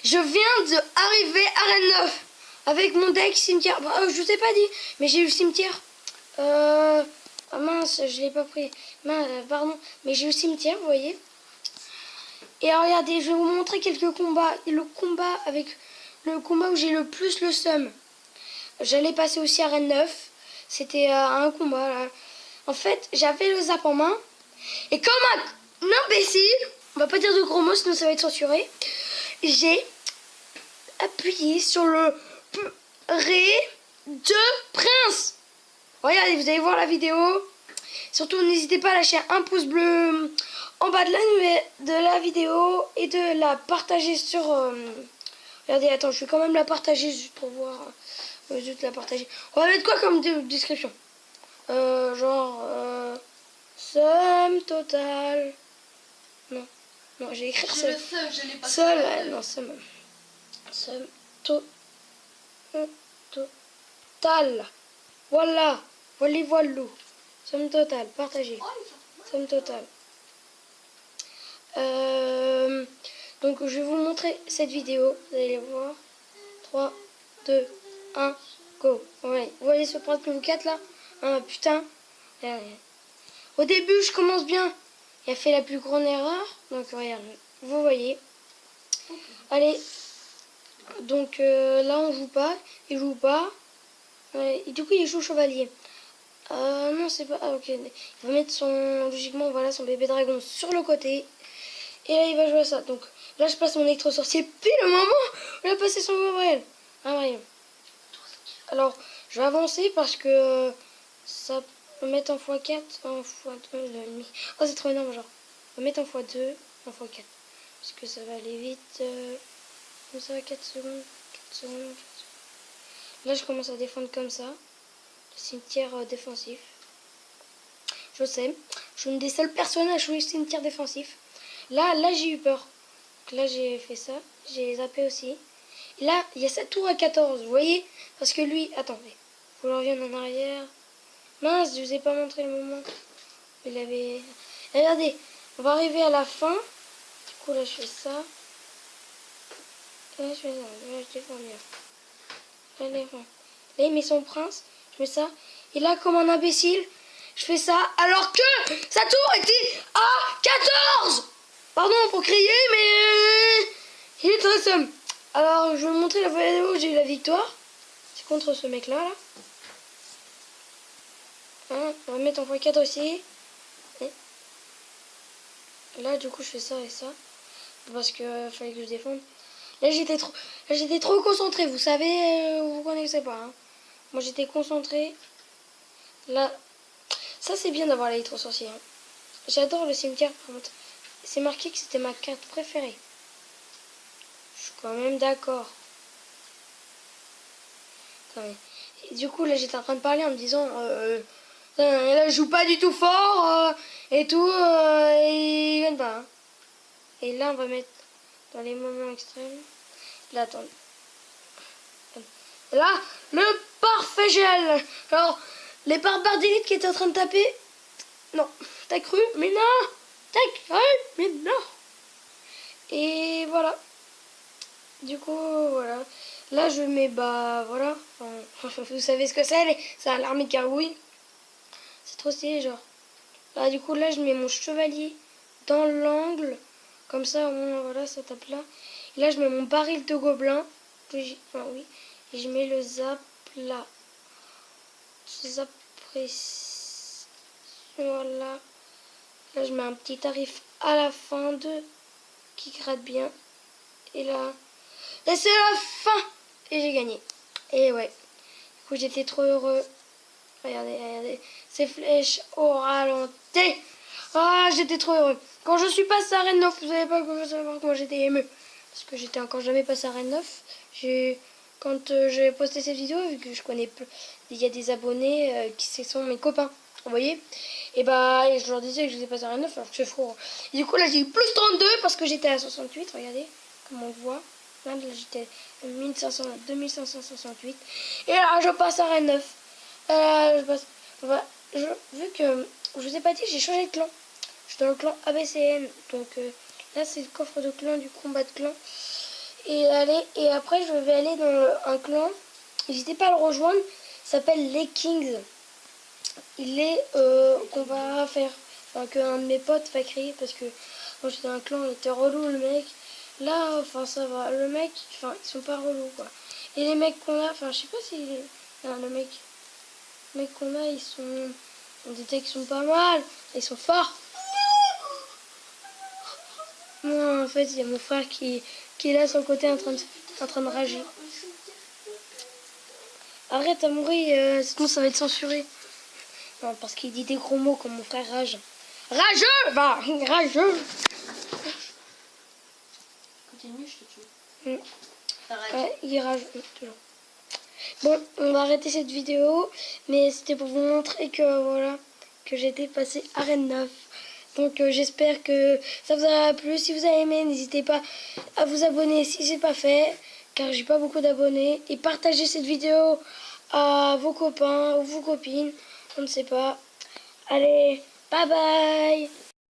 je viens d'arriver à Rennes 9 avec mon deck cimetière. Bah, je vous ai pas dit, mais j'ai eu le cimetière. Ah mince, je l'ai pas pris. Mince, pardon, mais j'ai eu le cimetière, vous voyez. Et regardez, je vais vous montrer quelques combats. Et le combat où j'ai le plus le seum. J'allais passer aussi à Rennes 9. C'était un combat là. En fait, j'avais le zap en main. Et comme un imbécile, on va pas dire de gros mots sinon ça va être censuré, j'ai appuyé sur le ré de prince. Regardez, vous allez voir la vidéo. Surtout, n'hésitez pas à lâcher un pouce bleu en bas de la vidéo et de la partager sur... Regardez, attends, je vais quand même la partager juste pour voir. Juste la partager. On va mettre quoi comme description? Genre... somme totale. Non, non, j'ai écrit seul. Je l'ai pas Seul, non, somme totale. Voilà, voilà. Somme totale, partagée. Somme totale. Donc je vais vous montrer cette vidéo. Vous allez voir. 3, 2, 1, go. Ouais. Vous voyez ce prince que vous 4 là? Ah putain. Au début je commence bien. Il a fait la plus grande erreur. Donc regarde, vous voyez. Allez. Donc là on joue pas. Il joue pas. Et du coup il joue chevalier. Non c'est pas... Ah ok. Il va mettre logiquement voilà, son bébé dragon sur le côté. Et là il va jouer à ça. Donc là je passe mon électro-sorcier. Pile le moment où il a passé son Gabriel. Ah ouais. Alors je vais avancer parce que ça peut mettre en x4, en x2. Oh c'est trop énorme genre. On va mettre en x2, en x4. Parce que ça va aller vite. Comme ça 4 secondes. 4 secondes. Là je commence à défendre comme ça. Cimetière défensif. Je sais, je suis une des seules personnes à jouer cimetière défensif. Là j'ai eu peur. Donc là j'ai fait ça, j'ai zappé aussi. Et là il y a cette tour à 14, vous voyez? Parce que lui, attendez, faut que je revienne en arrière. Mince, je vous ai pas montré le moment. Il avait... Regardez, on va arriver à la fin. Du coup là je fais ça. Et là je fais ça, là je défends mieux. Là il met son prince, je mets ça. Et là comme un imbécile, je fais ça alors que sa tour était à 14. Pardon pour crier, mais il est très somme. Alors je vais vous montrer la vidéo où j'ai eu la victoire. C'est contre ce mec là. Hein, on va mettre en x4 aussi. Et là du coup je fais ça et ça. Parce que fallait que je défende. Là j'étais trop concentré, vous savez, vous connaissez pas. Hein. Moi j'étais concentré. Là, ça c'est bien d'avoir l'électro-sorcier. Hein. J'adore le cimetière. C'est marqué que c'était ma carte préférée. Je suis quand même d'accord. Et du coup là j'étais en train de parler en me disant là je joue pas du tout fort et tout et il gagne pas. Hein. Et là on va mettre dans les moments extrêmes. Là attendez. Là le parfait gel. Alors les barbares d'élite qui étaient en train de taper. Non, t'as cru? Mais non! T'as cru? Mais non! Et voilà. Du coup, voilà. Là, je mets, bah, voilà. Enfin, vous savez ce que c'est l'armée de Carouille. C'est trop stylé, genre. Là, du coup, là, je mets mon chevalier dans l'angle. Comme ça, au moins, voilà, ça tape là. Et là, je mets mon baril de gobelins. Enfin, oui. Et je mets le zap là. Zap précis. Voilà. Là, je mets un petit tarif à la fin qui gratte bien. Et là... Et c'est la fin! Et j'ai gagné. Et ouais. Du coup, j'étais trop heureux. Regardez, regardez. Ces flèches au ralenti. Ah, j'étais trop heureux. Quand je suis passé à Rennes 9, vous savez pas comment j'étais ému. Parce que j'étais encore jamais passé à Rennes 9. Quand j'ai posté cette vidéo, vu que je connais peu, il y a des abonnés qui sont mes copains. Vous voyez? Et bah, et je leur disais que je les ai passé à Rennes 9 alors que c'est faux. Et du coup, là, j'ai eu plus 32 parce que j'étais à 68. Regardez, comme on voit. Là, j'étais à 2568. Et là, je passe à Rennes 9. Je passe. Vu que je vous ai pas dit, j'ai changé de clan. Je suis dans le clan ABCN. Donc là, c'est le coffre de clan du combat de clan. Et après je vais aller dans un clan. N'hésitez pas à le rejoindre. Il s'appelle les Kings. Il est qu'on va faire, enfin qu'un de mes potes va créer parce que moi j'étais dans un clan, il était relou le mec. Là, enfin ça va. Le mec, enfin ils sont pas relous quoi. Et les mecs qu'on a, enfin je sais pas si non, le mec qu'on a, ils sont, on dit qu'ils sont pas mal, ils sont forts. Moi en fait il y a mon frère qui est là sur le côté en train de rager. Arrête à mourir, sinon ça va être censuré. Non, parce qu'il dit des gros mots comme mon frère rage. Rageux, va, rageux. Continue, je te tue. Ouais, il est rageux, toujours. Bon, on va arrêter cette vidéo, mais c'était pour vous montrer que voilà, que j'étais passé à Rennes 9. Donc j'espère que ça vous a plu. Si vous avez aimé, n'hésitez pas à vous abonner si c'est pas fait, car j'ai pas beaucoup d'abonnés. Et partagez cette vidéo à vos copains ou vos copines, on ne sait pas. Allez, bye bye.